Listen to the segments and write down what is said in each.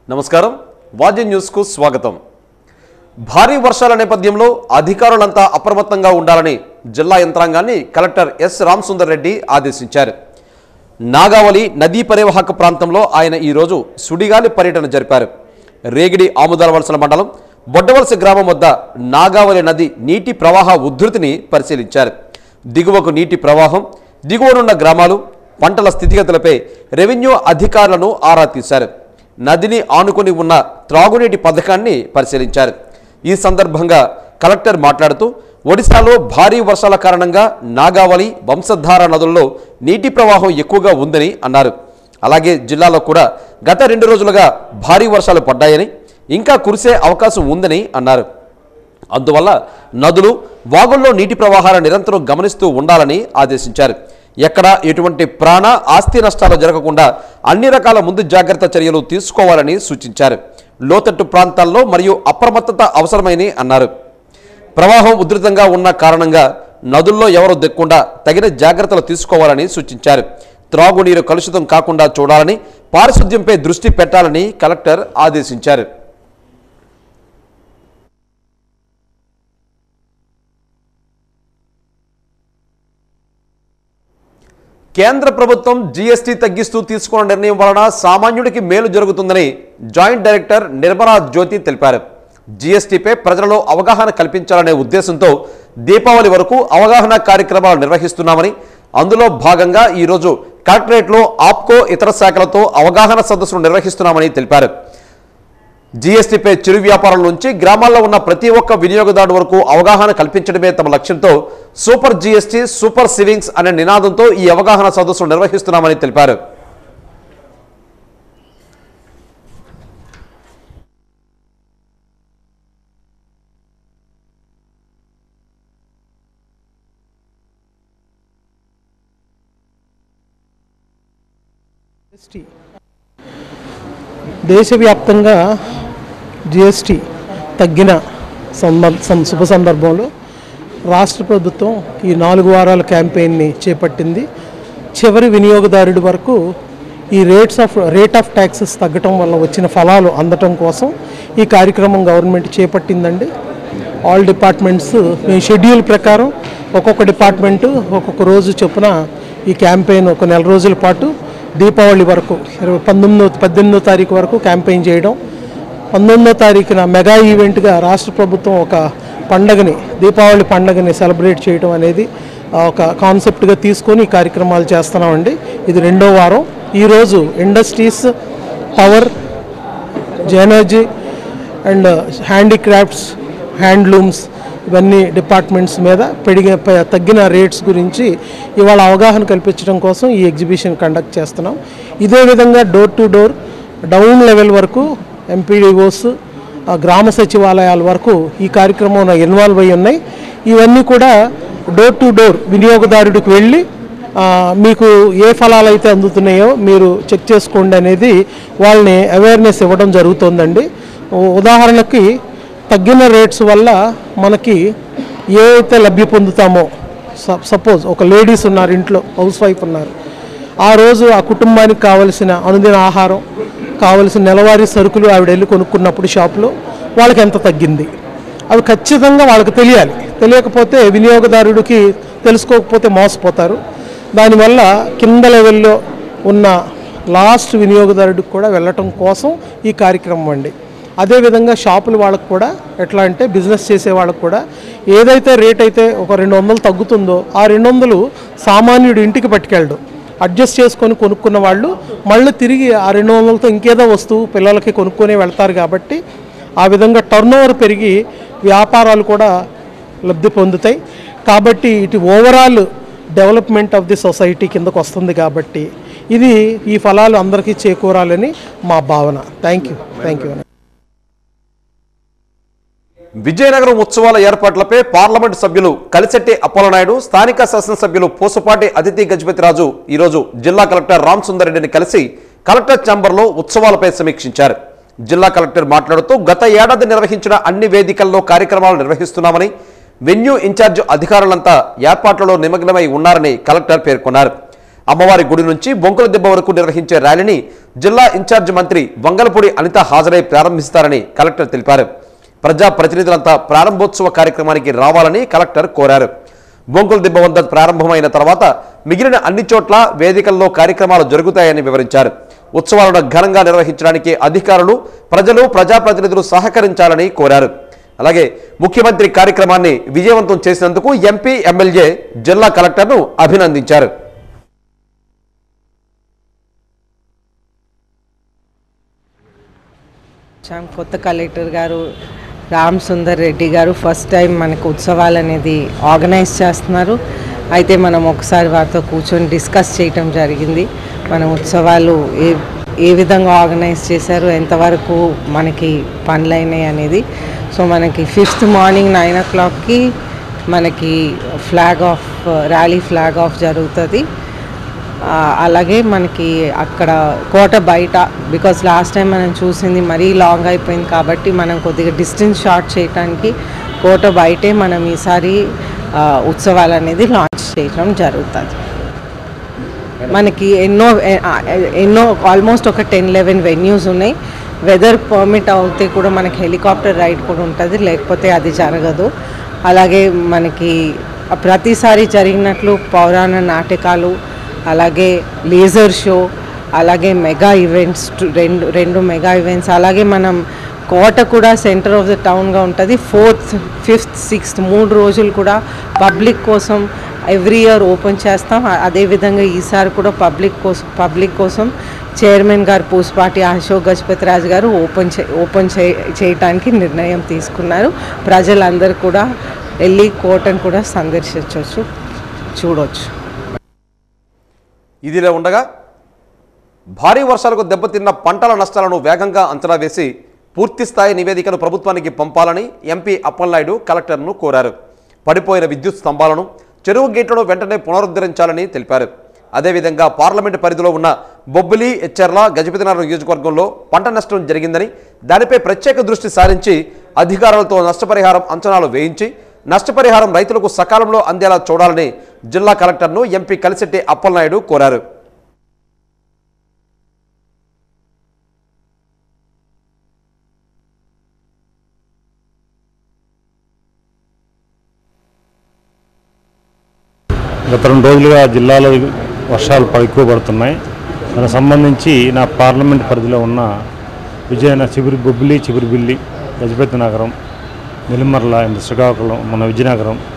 నమస్కారం వాజీ న్యూస్ కు స్వాగతం। భారీ వర్షాల నేపథ్యంలో అధికారులంతా అప్రమత్తంగా ఉండాలని జిల్లా యంత్రాంగాన్ని కలెక్టర్ ఎస్ రామసుందర్ రెడ్డి ఆదేశించారు। నాగావళి నదీ పరివాహక ప్రాంతంలో ఆయన ఈ రోజు సుడిగాలి పర్యటన జరిపారు। రేగిడి ఆముదాలవలసల మండలం బొడ్డవలస గ్రామం వద్ద నాగావళి నది నీటి ప్రవాహ ఉధృతిని పరిశీలించారు। దిగువకు నీటి ప్రవాహం, దిగువనున్న గ్రామాలు, పంటల స్థితిగతులపై రెవెన్యూ అధికారులను ఆరా తీశారు। నదిని ఆనుకొని ఉన్న త్రాగునీటి పథకాన్ని పరిశీలించారు। ఈ సందర్భంగా కలెక్టర్ మాట్లాడుతూ ఒడిశాలో భారీ వర్షాల కారణంగా నాగావళి, వంశధార నదుల్లో నీటి ప్రవాహం ఎక్కువగా ఉందని అన్నారు। అలాగే జిల్లాలో కూడా గత 2 రోజులుగా భారీ వర్షాలు పడ్డాయని, ఇంకా కురిసే అవకాశం ఉందని అన్నారు। అందువల్ల నదులు, వాగుల్లో నీటి ప్రవాహాల నిరంతరం గమనిస్తూ ఉండాలని ఆదేశించారు। ఎక్కడ ఎటువంటి ప్రాణ ఆస్తి నష్టాలు జరగకుండా అన్ని రకాల ముందు జాగ్రత్త చర్యలు తీసుకోవాలని సూచించారు। లోతట్టు ప్రాంతాల్లో మరియు అప్రమత్తత అవసరమని అన్నారు। ప్రవాహం ఉధృతంగా ఉన్న కారణంగా నదుల్లో ఎవరు దిక్కుండా తగిన జాగ్రత్తలు తీసుకోవాలని సూచించారు। త్రాగునీరు కలుషితం కాకుండా చూడాలని, పారిశుద్ధ్యంపై దృష్టి పెట్టాలని కలెక్టర్ ఆదేశించారు। కేంద్ర ప్రభుత్వం జీఎస్టీ తగ్గిస్తూ తీసుకున్న నిర్ణయం వలన సామాన్యుడికి మేలు జరుగుతుందని జాయింట్ డైరెక్టర్ నిర్మలా జ్యోతి తెలిపారు। జీఎస్టీపై ప్రజలలో అవగాహన కల్పించాలనే ఉద్దేశంతో దీపావళి వరకు అవగాహన కార్యక్రమాలు నిర్వహిస్తున్నామని, అందులో భాగంగా ఈరోజు కలెక్టరేట్లో ఆప్కో ఇతర శాఖలతో అవగాహన సదస్సును నిర్వహిస్తున్నామని తెలిపారు। జీఎస్టీపై చిరు వ్యాపారుల నుంచి గ్రామాల్లో ఉన్న ప్రతి ఒక్క వినియోగదారు వరకు అవగాహన కల్పించడమే తమ లక్ష్యంతో సూపర్ జీఎస్టీ, సూపర్ సేవింగ్స్ అనే నినాదంతో ఈ అవగాహన సదస్సును నిర్వహిస్తున్నామని తెలిపారు। దేశవ్యాప్తంగా జిఎస్టీ తగ్గిన శుభ సందర్భంలో రాష్ట్ర ప్రభుత్వం ఈ 4 వారాల క్యాంపెయిన్ని చేపట్టింది। చివరి వినియోగదారుడి వరకు ఈ రేట్ ఆఫ్ ట్యాక్సెస్ తగ్గటం వల్ల వచ్చిన ఫలాలు అందటం కోసం ఈ కార్యక్రమం గవర్నమెంట్ చేపట్టిందండి। ఆల్ డిపార్ట్మెంట్స్ మీ షెడ్యూల్ ప్రకారం ఒక్కొక్క డిపార్ట్మెంటు ఒక్కొక్క రోజు చొప్పున ఈ క్యాంపెయిన్ ఒక నెల రోజుల పాటు దీపావళి వరకు 18వ తారీఖు వరకు క్యాంపెయిన్ చేయడం, 19వ తారీఖున మెగా ఈవెంట్గా రాష్ట్ర ప్రభుత్వం ఒక పండగని, దీపావళి పండగని సెలబ్రేట్ చేయడం అనేది ఒక కాన్సెప్ట్గా తీసుకొని ఈ కార్యక్రమాలు చేస్తున్నామండి। ఇది 2వ వారం। ఈరోజు industries, power, energy and handicrafts, handlooms ఇవన్నీ డిపార్ట్మెంట్స్ మీద తగ్గిన రేట్స్ గురించి ఇవాళ అవగాహన కల్పించడం కోసం ఈ ఎగ్జిబిషన్ కండక్ట్ చేస్తున్నాం। ఇదే విధంగా door to door, down level వరకు ఎంపీడీఓస్, గ్రామ సచివాలయాల వరకు ఈ కార్యక్రమంలో ఇన్వాల్వ్ అయ్యి ఉన్నాయి। ఇవన్నీ కూడా డోర్ టు డోర్ వినియోగదారుడికి వెళ్ళి మీకు ఏ ఫలాలు అయితే అందుతున్నాయో మీరు చెక్ చేసుకోండి అనేది వాళ్ళని అవేర్నెస్ ఇవ్వడం జరుగుతుందండి। ఉదాహరణకి తగ్గిన రేట్స్ వల్ల మనకి ఏ అయితే లబ్ధి పొందుతామో, సపోజ్ ఒక లేడీస్ ఉన్నారు, ఇంట్లో హౌస్ వైఫ్ ఉన్నారు, ఆ రోజు ఆ కుటుంబానికి కావలసిన అనుదిన ఆహారం, కావలసిన నెలవారీ సరుకులు ఆవిడ వెళ్ళి కొనుక్కున్నప్పుడు షాప్లో వాళ్ళకి ఎంత తగ్గింది అవి ఖచ్చితంగా వాళ్ళకి తెలియాలి। తెలియకపోతే వినియోగదారుడికి తెలుసుకోకపోతే మోసపోతారు। దానివల్ల కింద లెవెల్లో ఉన్న లాస్ట్ వినియోగదారుడికి కూడా వెళ్ళటం కోసం ఈ కార్యక్రమం అండి। అదేవిధంగా షాపుల వాళ్ళకు కూడా ఎట్లా అంటే బిజినెస్ చేసే వాళ్ళకు కూడా ఏదైతే రేట్ అయితే ఒక 200 తగ్గుతుందో ఆ 200 సామాన్యుడు ఇంటికి పట్టుకెళ్ళడు, అడ్జస్ట్ చేసుకొని కొనుక్కున్న వాళ్ళు మళ్ళీ తిరిగి ఆ 200తో ఇంకేదో వస్తువు పిల్లలకి కొనుక్కొని వెళ్తారు। కాబట్టి ఆ విధంగా టర్నోవర్ పెరిగి వ్యాపారాలు కూడా లబ్ధి పొందుతాయి। కాబట్టి ఇటు overall development of the society కిందకు వస్తుంది। కాబట్టి ఇది ఈ ఫలాలు అందరికీ చేకూరాలని మా భావన। Thank you. విజయనగరం ఉత్సవాల ఏర్పాట్లపై పార్లమెంటు సభ్యులు కలిశెట్టి అప్పలనాయుడు, స్థానిక శాసనసభ్యులు పూసపాటి అతిథి గజపతిరాజు ఈరోజు జిల్లా కలెక్టర్ రామసుందర్ రెడ్డిని కలిసి కలెక్టర్ ఛాంబర్లో ఉత్సవాలపై సమీక్షించారు। జిల్లా కలెక్టర్ మాట్లాడుతూ గత ఏడాది నిర్వహించిన అన్ని వేదికల్లో కార్యక్రమాలు నిర్వహిస్తున్నామని, వెన్యూ ఇన్ఛార్జ్ అధికారులంతా ఏర్పాట్లలో నిమగ్నమై ఉన్నారని కలెక్టర్ పేర్కొన్నారు। అమ్మవారి గుడి నుంచి బొంకుల దెబ్బ వరకు నిర్వహించే ర్యాలీని జిల్లా ఇన్ఛార్జ్ మంత్రి వంగలపూడి అనిత హాజరై ప్రారంభిస్తారని కలెక్టర్ తెలిపారు. ప్రజా ప్రతినిధులంతా ప్రారంభోత్సవ కార్యక్రమానికి రావాలని కలెక్టర్ కోరారు. బొంకుల దెబ్బ వద్ద ప్రారంభమైన తర్వాత మిగిలిన అన్ని చోట్ల వేదికల్లో కార్యక్రమాలు జరుగుతాయని వివరించారు. ఉత్సవాలను ఘనంగా నిర్వహించడానికి అధికారులు, ప్రజలు, ప్రజాప్రతినిధులు సహకరించాలని కోరారు. అలాగే ముఖ్యమంత్రి కార్యక్రమాన్ని విజయవంతం చేసినందుకు ఎంపీ, ఎమ్మెల్యే జిల్లా కలెక్టర్ను అభినందించారు. కొత్త కలెక్టర్ గారు రామ్ సుందర్ రెడ్డి గారు ఫస్ట్ టైం మనకు ఉత్సవాలు అనేది ఆర్గనైజ్ చేస్తున్నారు. అయితే మనం ఒకసారి వారితో కూర్చొని డిస్కస్ చేయటం జరిగింది. మన ఉత్సవాలు ఏ విధంగా ఆర్గనైజ్ చేశారు, ఎంతవరకు మనకి పనులైనాయి అనేది. సో మనకి 5th మార్నింగ్ 9 o'clockకి మనకి ర్యాలీ ఫ్లాగ్ ఆఫ్ జరుగుతుంది. అలాగే మనకి అక్కడ కోట బయట, బికాజ్ లాస్ట్ టైం మనం చూసింది మరీ లాంగ్ అయిపోయింది కాబట్టి మనం కొద్దిగా డిస్టెన్స్ షార్ట్ చేయడానికి కోట బయటే మనం ఈసారి ఉత్సవాలు అనేది లాంచ్ చేయడం జరుగుతుంది. మనకి ఎన్నో ఆల్మోస్ట్ ఒక 10-11 వెన్యూస్ ఉన్నాయి. వెదర్ పర్మిట్ అవుతే కూడా మనకి హెలికాప్టర్ రైడ్ కూడా ఉంటుంది, లేకపోతే అది జరగదు. అలాగే మనకి ప్రతిసారి జరిగినట్లు పౌరాణ నాటకాలు, అలాగే లేజర్ షో, అలాగే మెగా ఈవెంట్స్, రెండు మెగా ఈవెంట్స్. అలాగే మనం కోట కూడా సెంటర్ ఆఫ్ ద టౌన్గా ఉంటుంది. 4th, 5th, 6th 3 రోజులు కూడా పబ్లిక్ కోసం ఎవ్రీ ఇయర్ ఓపెన్ చేస్తాం. అదేవిధంగా ఈసారి కూడా పబ్లిక్ కోసం చైర్మన్ గారు పూసపాటి అశోక్ గజపతి రాజు గారు ఓపెన్ చేయటానికి నిర్ణయం తీసుకున్నారు. ప్రజలందరూ కూడా వెళ్ళి కోటను కూడా సందర్శించవచ్చు, చూడవచ్చు. ఇదిలా ఉండగా భారీ వర్షాలకు దెబ్బతిన్న పంటల నష్టాలను వేగంగా అంచనా వేసి పూర్తిస్థాయి నివేదికను ప్రభుత్వానికి పంపాలని ఎంపీ అప్పలనాయుడు కలెక్టర్ను కోరారు. పడిపోయిన విద్యుత్ స్తంభాలను, చెరువు గేట్లను వెంటనే పునరుద్ధరించాలని తెలిపారు. అదేవిధంగా పార్లమెంటు పరిధిలో ఉన్న బొబ్బిలి, ఎచ్చెర్ల, గజపతినగరం నియోజకవర్గంలో పంట నష్టం జరిగిందని దానిపై ప్రత్యేక దృష్టి సారించి అధికారులతో నష్టపరిహారం అంచనాలు వేయించి నష్టపరిహారం రైతులకు సకాలంలో అందేలా చూడాలని జిల్లా కలెక్టర్ను ఎంపీ కలిశెట్టి అప్పలనాయుడు కోరారు. గత 2 రోజులుగా జిల్లాలో వర్షాలు ఎక్కువ పడుతున్నాయి. దానికి సంబంధించి నా పార్లమెంట్ పరిధిలో ఉన్న బొబ్బిలి, చిబిరిబిల్లి, గజపతి నగరం, నెల్లిమర్ల, శ్రీకాకుళం,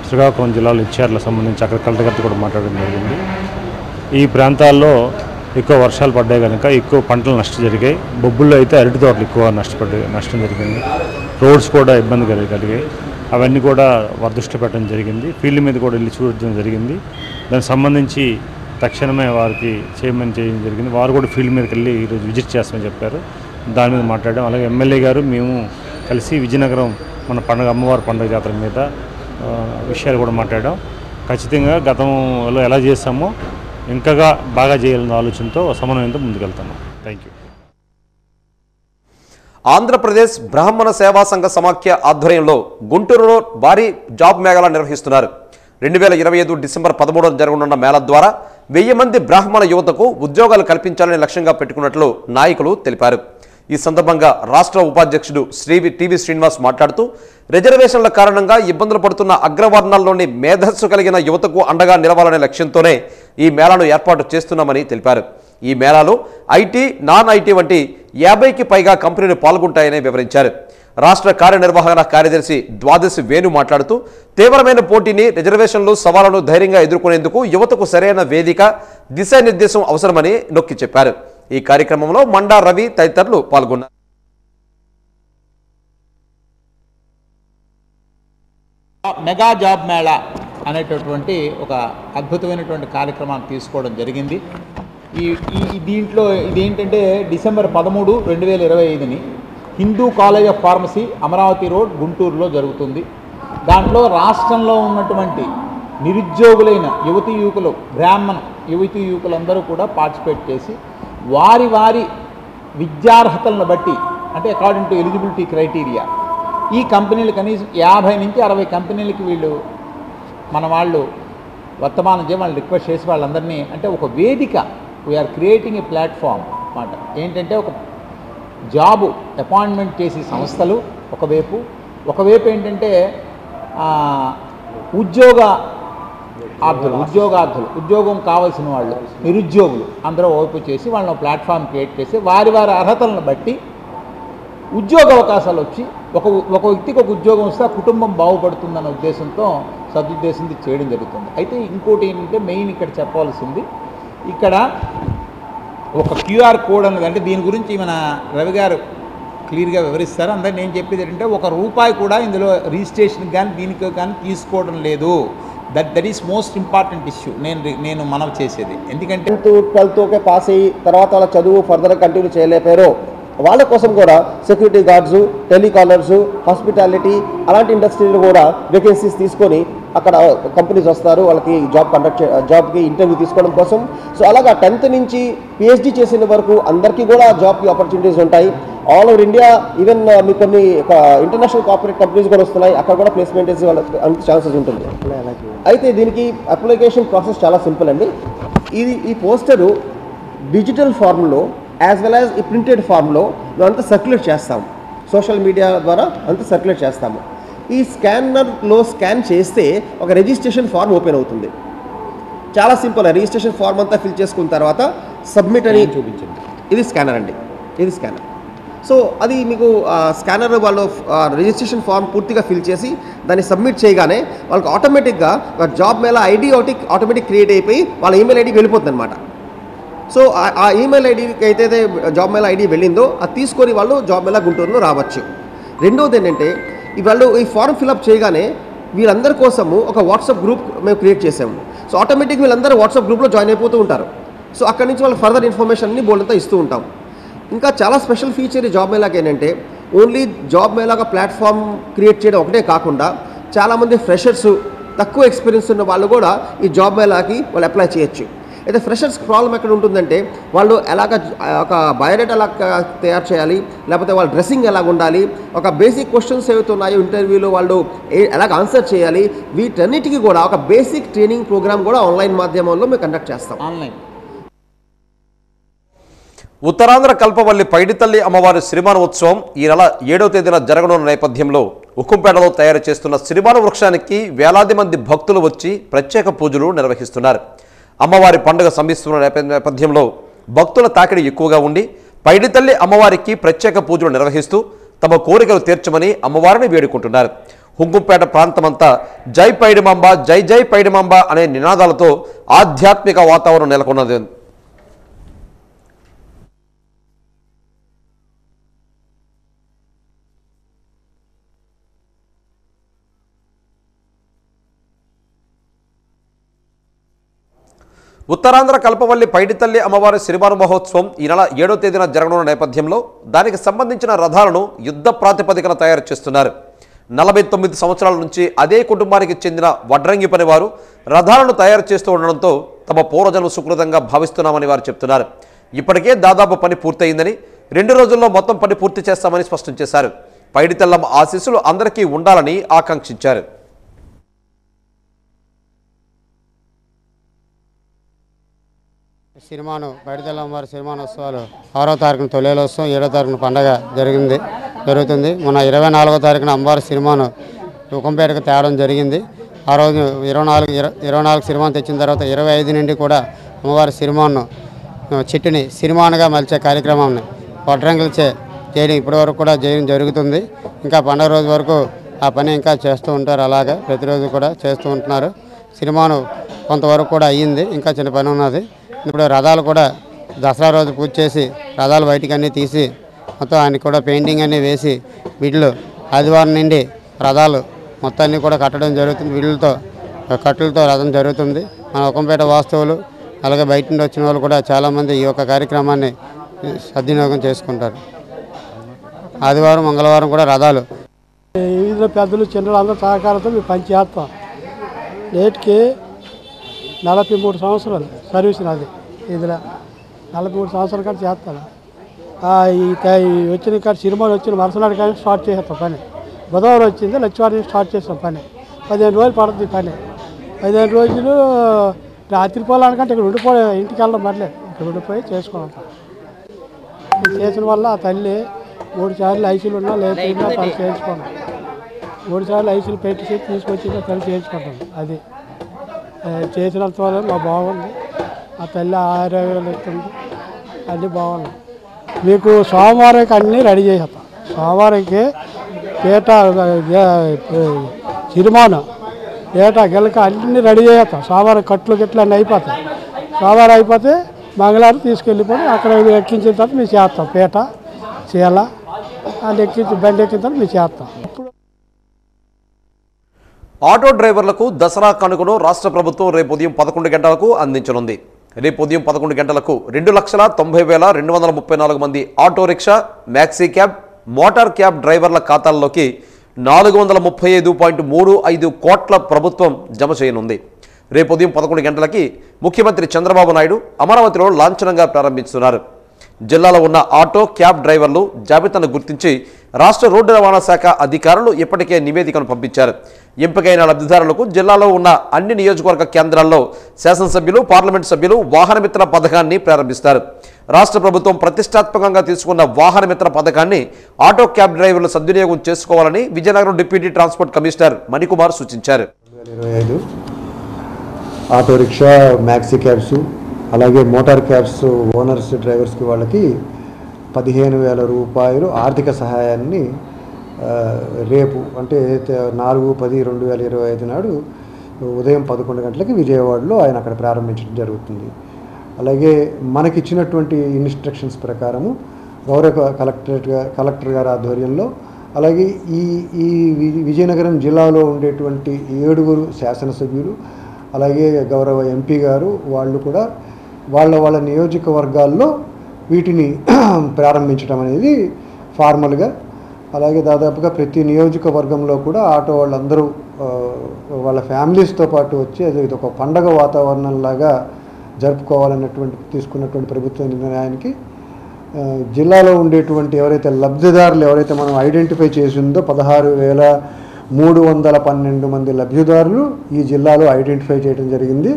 శ్రీకాకుళం జిల్లాలో ఇచ్చార్లకు సంబంధించి అక్కడ కలెక్టర్ గారితో కూడా మాట్లాడడం జరిగింది. ఈ ప్రాంతాల్లో ఎక్కువ వర్షాలు పడ్డాయి కనుక ఎక్కువ పంటలు నష్టం జరిగాయి. బొబ్బుల్లో అయితే అరటి తోటలు ఎక్కువ నష్టం జరిగింది. రోడ్స్ కూడా ఇబ్బంది కలిగాయి. అవన్నీ కూడా వారి దృష్టి పెట్టడం జరిగింది. ఫీల్డ్ మీద కూడా వెళ్ళి చూడడం జరిగింది. దానికి సంబంధించి తక్షణమే వారికి చేయడం జరిగింది. వారు కూడా ఫీల్డ్ మీదకి వెళ్ళి ఈరోజు విజిట్ చేస్తామని చెప్పారు. దాని మీద మాట్లాడడం. అలాగే ఎమ్మెల్యే గారు మేము కలిసి విజయనగరం మన అమ్మవారి పండుగ జాతర మీద విషయాలు కూడా మాట్లాడడం. ఖచ్చితంగా గతంలో ఎలా చేస్తామో ఇంకా బాగా చేయాలన్న ఆలోచనతో సమన్వయంతో ముందుకెళ్తున్నాం. Thank you. ఆంధ్రప్రదేశ్ బ్రాహ్మణ సేవా సంఘ సమాఖ్య ఆధ్వర్యంలో గుంటూరులో భారీ జాబ్ మేళా నిర్వహిస్తున్నారు. 2025 డిసెంబర్ 13న జరగనున్న మేళా ద్వారా 1000 మంది బ్రాహ్మణ యువతకు ఉద్యోగాలు కల్పించాలని లక్ష్యంగా పెట్టుకున్నట్లు నాయకులు తెలిపారు. ఈ సందర్భంగా రాష్ట్ర ఉపాధ్యక్షుడు టీవీ శ్రీనివాస్ మాట్లాడుతూ రిజర్వేషన్ల కారణంగా ఇబ్బందులు పడుతున్న అగ్రవర్ణాల్లోని మేధస్సు కలిగిన యువతకు అండగా నిలవాలనే లక్ష్యంతోనే ఈ మేళాను ఏర్పాటు చేస్తున్నామని తెలిపారు. ఈ మేళాలో ఐటీ, నాన్ ఐటీ వంటి 50కి పైగా కంపెనీలు పాల్గొంటాయని వివరించారు. రాష్ట్ర కార్యనిర్వహణ కార్యదర్శి ద్వాదశి వేణు మాట్లాడుతూ తీవ్రమైన పోటీని, రిజర్వేషన్లు, సవాళ్లను ధైర్యంగా ఎదుర్కొనేందుకు యువతకు సరైన వేదిక, దిశానిర్దేశం అవసరమని నొక్కి చెప్పారు. ఈ కార్యక్రమంలో మండా రవి తదితరులు పాల్గొన్నారు. మెగా జాబ్ మేళా అనేటటువంటి ఒక అద్భుతమైనటువంటి కార్యక్రమాన్ని తీసుకోవడం జరిగింది. దీంట్లో ఇదేంటంటే డిసెంబర్ 13, 2025ని Hindu college of pharmacy, Amaravati road, గుంటూరులో జరుగుతుంది. దాంట్లో రాష్ట్రంలో ఉన్నటువంటి నిరుద్యోగులైన యువతీ యువకులు, బ్రాహ్మణ యువతీ యువకులందరూ కూడా పార్టిసిపేట్ చేసి వారి విద్యార్హతలను బట్టి, అంటే అకార్డింగ్ టు ఎలిజిబిలిటీ క్రైటీరియా, ఈ కంపెనీలు కనీసం 50 నుంచి 60 కంపెనీలకి మన వాళ్ళు వర్తమానం చేసి వాళ్ళని రిక్వెస్ట్ చేసి వాళ్ళందరినీ అంటే ఒక వేదిక వీఆర్ క్రియేటింగ్ ఏ ప్లాట్ఫామ్ అన్నమాట. ఏంటంటే ఒక జాబు అపాయింట్మెంట్ చేసే సంస్థలు ఒకవైపు ఏంటంటే ఉద్యోగార్థులు ఉద్యోగం కావాల్సిన వాళ్ళు నిరుద్యోగులు అందరూ ఓపు చేసి వాళ్ళని ప్లాట్ఫామ్ క్రియేట్ చేసి వారి అర్హతలను బట్టి ఉద్యోగ అవకాశాలు వచ్చి ఒక వ్యక్తికి ఒక ఉద్యోగం వస్తే ఆ కుటుంబం బాగుపడుతుందన్న సదుద్దేశంతో చేయడం జరుగుతుంది. అయితే ఇంకోటి ఏంటంటే మెయిన్ ఇక్కడ చెప్పాల్సింది ఇక్కడ ఒక క్యూఆర్ కోడ్ అన్నది అంటే దీని గురించి మన రవి గారు క్లియర్గా వివరిస్తారు. అందరూ నేను చెప్పేది ఏంటంటే ₹1 కూడా ఇందులో రిజిస్ట్రేషన్ కానీ దీనికి కానీ తీసుకోవడం లేదు. That is most important issue నేను మనవి చేసేది. ఎందుకంటే 10th 12th ఓకే పాస్ అయ్యి తర్వాత వాళ్ళ చదువు ఫర్దర్గా కంటిన్యూ చేయలేపారో వాళ్ళ కోసం కూడా సెక్యూరిటీ గార్డ్స్, టెలికాలర్స్, హాస్పిటాలిటీ అలాంటి ఇండస్ట్రీలు కూడా వేకెన్సీస్ తీసుకొని అక్కడ కంపెనీస్ వస్తారు వాళ్ళకి జాబ్కి ఇంటర్వ్యూ తీసుకోవడం కోసం. సో అలాగా 10th నుంచి PhD చేసిన వరకు అందరికీ కూడా జాబ్కి ఆపర్చునిటీస్ ఉంటాయి. ఆల్ ఓవర్ ఇండియా ఈవెన్ మీకు కొన్ని ఇంటర్నేషనల్ కార్పొరేట్ కంపెనీస్ కూడా వస్తున్నాయి, అక్కడ కూడా ప్లేస్మెంట్ వేసి వాళ్ళకి ఛాన్సెస్ ఉంటుంది. అయితే దీనికి అప్లికేషన్ ప్రాసెస్ చాలా సింపుల్ అండి. ఈ పోస్టరు డిజిటల్ ఫార్మ్లో యాజ్ వెల్ యాజ్ ఈ ప్రింటెడ్ ఫార్మ్లో మేము అంతా సర్క్యులేట్ చేస్తాము, సోషల్ మీడియా ద్వారా అంతా సర్క్యులేట్ చేస్తాము. ఈ స్కానర్లో స్కాన్ చేస్తే ఒక రిజిస్ట్రేషన్ ఫార్మ్ ఓపెన్ అవుతుంది. చాలా సింపుల్. రిజిస్ట్రేషన్ ఫార్మ్ అంతా ఫిల్ చేసుకున్న తర్వాత సబ్మిట్ అని చూపించండి. ఇది స్కానర్ అండి, ఇది స్కానర్. సో అది మీకు స్కానర్ వాళ్ళు రిజిస్ట్రేషన్ ఫార్మ్ పూర్తిగా ఫిల్ చేసి దాన్ని సబ్మిట్ చేయగానే వాళ్ళకి ఆటోమేటిక్గా జాబ్ మేళా ఐడి ఒకటి ఆటోమేటిక్ క్రియేట్ అయిపోయి వాళ్ళ ఈమెయిల్ ఐడికి వెళ్ళిపోతుంది అనమాట. సో ఆ ఈమెయిల్ ఐడికి అయితే జాబ్ మేళా ఐడి వెళ్ళిందో అది తీసుకొని వాళ్ళు జాబ్ మేళా గుంటూరులో రావచ్చు. రెండవది ఏంటంటే వాళ్ళు ఈ ఫార్మ్ ఫిల్అప్ చేయగానే వీళ్ళందరి కోసము ఒక వాట్సాప్ గ్రూప్ మేము క్రియేట్ చేసాము. సో ఆటోమేటిక్ వీళ్ళందరూ వాట్సాప్ గ్రూప్లో జాయిన్ అయిపోతూ ఉంటారు. సో అక్కడి నుంచి వాళ్ళు ఫర్దర్ ఇన్ఫర్మేషన్ని బోల్డంతా ఇస్తూ ఉంటాం. ఇంకా చాలా స్పెషల్ ఫీచర్ ఈ జాబ్ మేళాకి ఏంటంటే ఓన్లీ జాబ్ మేళాగా ప్లాట్ఫామ్ క్రియేట్ చేయడం ఒకటే కాకుండా చాలామంది ఫ్రెషర్స్, తక్కువ ఎక్స్పీరియన్స్ ఉన్న వాళ్ళు కూడా ఈ జాబ్ మేళాకి వాళ్ళు అప్లై చేయొచ్చు. అయితే ఫ్రెషర్స్ ప్రాబ్లం ఎక్కడ ఉంటుందంటే వాళ్ళు ఒక బయోడేటా ఎలా తయారు చేయాలి, లేకపోతే వాళ్ళ డ్రెస్సింగ్ ఎలాగ ఉండాలి, ఒక బేసిక్ క్వశ్చన్స్ ఏవైతే ఉన్నాయో ఇంటర్వ్యూలో వాళ్ళు ఎలాగ ఆన్సర్ చేయాలి, వీటన్నిటికీ కూడా ఒక బేసిక్ ట్రైనింగ్ ప్రోగ్రామ్ కూడా ఆన్లైన్ మాధ్యమంలో మేము కండక్ట్ చేస్తాం. ఆన్లైన్ ఉత్తరాంధ్ర కల్పవల్లి పైడితల్లి అమ్మవారి సిరిమాన ఉత్సవం ఈ నెల 7వ తేదీన జరగనున్న నేపథ్యంలో ఉక్కుంపేటలో తయారు చేస్తున్న సిరిమాన వృక్షానికి వేలాది మంది భక్తులు వచ్చి ప్రత్యేక పూజలు నిర్వహిస్తున్నారు. అమ్మవారి పండుగ సమీపిస్తున్న నేపథ్యంలో భక్తుల తాకిడి ఎక్కువగా ఉండి పైడితల్లి అమ్మవారికి ప్రత్యేక పూజలు నిర్వహిస్తూ తమ కోరికలు తీర్చమని అమ్మవారిని వేడుకుంటున్నారు. హుంకుంపేట ప్రాంతమంతా జై పైడిమాంబ, జై జై పైడిమాంబ అనే నినాదాలతో ఆధ్యాత్మిక వాతావరణం నెలకొన్నది. ఉత్తరాంధ్ర కల్పవల్లి పైడితల్లి అమ్మవారి సిరిమాన మహోత్సవం ఈ నెల 7వ తేదీన జరగనున్న నేపథ్యంలో దానికి సంబంధించిన రథాలను యుద్ధ ప్రాతిపదికన తయారు చేస్తున్నారు. 49 సంవత్సరాల నుంచి అదే కుటుంబానికి చెందిన వడ్రంగి పని వారు రథాలను తయారు చేస్తూ ఉండడంతో తమ పూర్వజన్మ సుకృతంగా భావిస్తున్నామని వారు చెప్తున్నారు. ఇప్పటికే దాదాపు పని పూర్తయిందని 2 రోజుల్లో మొత్తం పని పూర్తి చేస్తామని స్పష్టం చేశారు. పైడితల్లమ్మ ఆశీస్సులు అందరికీ ఉండాలని ఆకాంక్షించారు. సిరిమాను పైడితల్లి అమ్మవారి సిరిమానోత్సవాలు 6వ తారీఖున తొలేలోత్సవం, 7వ తారీఖున పండగ జరుగుతుంది. మొన్న 24వ తారీఖున అమ్మవారి సిరిమాను ఉక్కంపేటకు తేవడం జరిగింది. ఆ రోజు 24 సిరిమాను తెచ్చిన తర్వాత 25 నుండి కూడా అమ్మవారి సిరిమాను చెట్టుని సిరిమానుగా మలిచే కార్యక్రమాన్ని వడ్రంగులచే చేయడం ఇప్పటివరకు కూడా చేయడం జరుగుతుంది. ఇంకా పండగ రోజు వరకు ఆ పని ఇంకా చేస్తూ ఉంటారు. అలాగే ప్రతిరోజు కూడా చేస్తూ ఉంటున్నారు. సిరిమాను కొంతవరకు కూడా అయ్యింది, ఇంకా చిన్న పని ఉన్నది. ఇప్పుడు రథాలు కూడా దసరా రోజు పూజ చేసి రథాలు బయటికి అన్నీ తీసి మొత్తం ఆయనకి కూడా పెయింటింగ్ అన్నీ వేసి వీళ్ళు ఆదివారం నుండి రథాలు మొత్తాన్ని కూడా కట్టడం జరుగుతుంది. వీళ్ళతో కట్టులతో రథం జరుగుతుంది. మన ఉక్కంపేట వాస్తవులు అలాగే బయట నుండి వచ్చిన వాళ్ళు కూడా చాలామంది ఈ యొక్క కార్యక్రమాన్ని సద్వినియోగం చేసుకుంటారు. ఆదివారం మంగళవారం కూడా రథాలు వీధిలో పెద్దలు చిన్నలు అందరూ సహకారంతో మేము పని చేస్తాం. నేటికి 43 సంవత్సరాలు సర్వీస్ నాది. ఇదిలా 43 సంవత్సరాల కాడ చేస్తాను. ఈ వచ్చిన కాడ సినిమాలు వచ్చిన మరుసనాడు కానీ స్టార్ట్ చేసేస్తాం పని. బుధవారం వచ్చింది, లచ్చివారం స్టార్ట్ చేస్తాం పని. 15 రోజులు పడుతుంది పని. 5 రోజులు రాత్రి పోవాలనుకంటే ఇక్కడ ఉండిపోయి ఇంటికి వెళ్ళడం పర్లేదు, ఇక్కడ ఉండిపోయి చేసుకోవాలి. ఇది చేసిన వల్ల ఆ తల్లి 3 సార్లు ఐసీలు ఉన్నా లేకపోయినా తల్లి చేయించుకోండి. 3 సార్లు ఐసీలు పెట్టి తీసుకొచ్చి తల్లి చేయించుకుంటాం. అది చేసినంత వల్ల మా బాగుంది. ఆ తల్లి ఆరోగ్యాలు ఇస్తుంది, అన్నీ బాగున్నాయి. మీకు సోమవారంకి అన్నీ రెడీ చేసేస్తాం. సోమవారంకి పీట సిరిమాను ఏటా గిలక అన్నీ రెడీ చేస్తాం. సోమవారం కట్లు గిట్లు అన్నీ అయిపోతాయి. సోమవారం అయిపోతే మంగళవారం తీసుకెళ్ళిపోయి అక్కడ ఎక్కించిన తర్వాత మేము చేస్తాం. పీట చీల అది ఎక్కించి బండి ఎక్కిన తర్వాత మేము చేస్తాం. ఆటో డ్రైవర్లకు దసరా కానుకను రాష్ట్ర ప్రభుత్వం రేపు ఉదయం 11 గంటలకు అందించనుంది. రేపు ఉదయం 11 గంటలకు 2,90,234 మంది auto rickshaw, maxi cab, motor cab డ్రైవర్ల ఖాతాల్లోకి 435.35 కోట్ల ప్రభుత్వం జమ చేయనుంది. రేపు ఉదయం 11 గంటలకి ముఖ్యమంత్రి చంద్రబాబు నాయుడు అమరావతిలో లాంఛనంగా ప్రారంభిస్తున్నారు. జిల్లాలో ఉన్న ఆటో, క్యాబ్ డ్రైవర్లు జాబితాను గుర్తించి రాష్ట్ర రోడ్డు రవాణా శాఖ అధికారులు ఇప్పటికే నివేదికను పంపించారు. ఎంపికైన లబ్ధిదారులకు జిల్లాలో ఉన్న అన్ని నియోజకవర్గ కేంద్రాల్లో శాసనసభ్యులు, పార్లమెంట్ సభ్యులు వాహనమిత్ర పథకాన్ని ప్రారంభిస్తారు. రాష్ట్ర ప్రభుత్వం ప్రతిష్టాత్మకంగా తీసుకున్న వాహనమిత్ర పథకాన్ని ఆటో, క్యాబ్ డ్రైవర్లు సద్వినియోగం చేసుకోవాలని Vizianagaram deputy transport commissioner Manikumar సూచించారు. 2025 ఆటో రిక్షా, మ్యాక్సీ క్యాబ్స్, అలాగే మోటార్ క్యాబ్స్ ఓనర్స్, డ్రైవర్స్కి వాళ్ళకి 15,000 రూపాయలు ఆర్థిక సహాయాన్ని రేపు అంటే 4/10/2025 నాడు ఉదయం 11 గంటలకి విజయవాడలో ఆయన అక్కడ ప్రారంభించడం జరుగుతుంది. అలాగే మనకిచ్చినటువంటి ఇన్స్ట్రక్షన్స్ ప్రకారము గౌరవ కలెక్టర్ గారి ఆధ్వర్యంలో, అలాగే ఈ విజయనగరం జిల్లాలో ఉండేటువంటి 7 శాసనసభ్యులు, అలాగే గౌరవ ఎంపీ గారు వాళ్ళు కూడా వాళ్ళ నియోజకవర్గాల్లో వీటిని ప్రారంభించడం అనేది ఫార్మల్గా, అలాగే దాదాపుగా ప్రతి నియోజకవర్గంలో కూడా ఆటో వాళ్ళందరూ వాళ్ళ ఫ్యామిలీస్తో పాటు వచ్చి అది ఒక పండగ వాతావరణంలాగా జరుపుకోవాలన్నటువంటి తీసుకున్నటువంటి ప్రభుత్వ నిర్ణయానికి జిల్లాలో ఉండేటువంటి ఎవరైతే లబ్ధిదారులు ఎవరైతే మనం ఐడెంటిఫై చేసిందో 16,312 మంది లబ్ధిదారులు ఈ జిల్లాలో ఐడెంటిఫై చేయడం జరిగింది.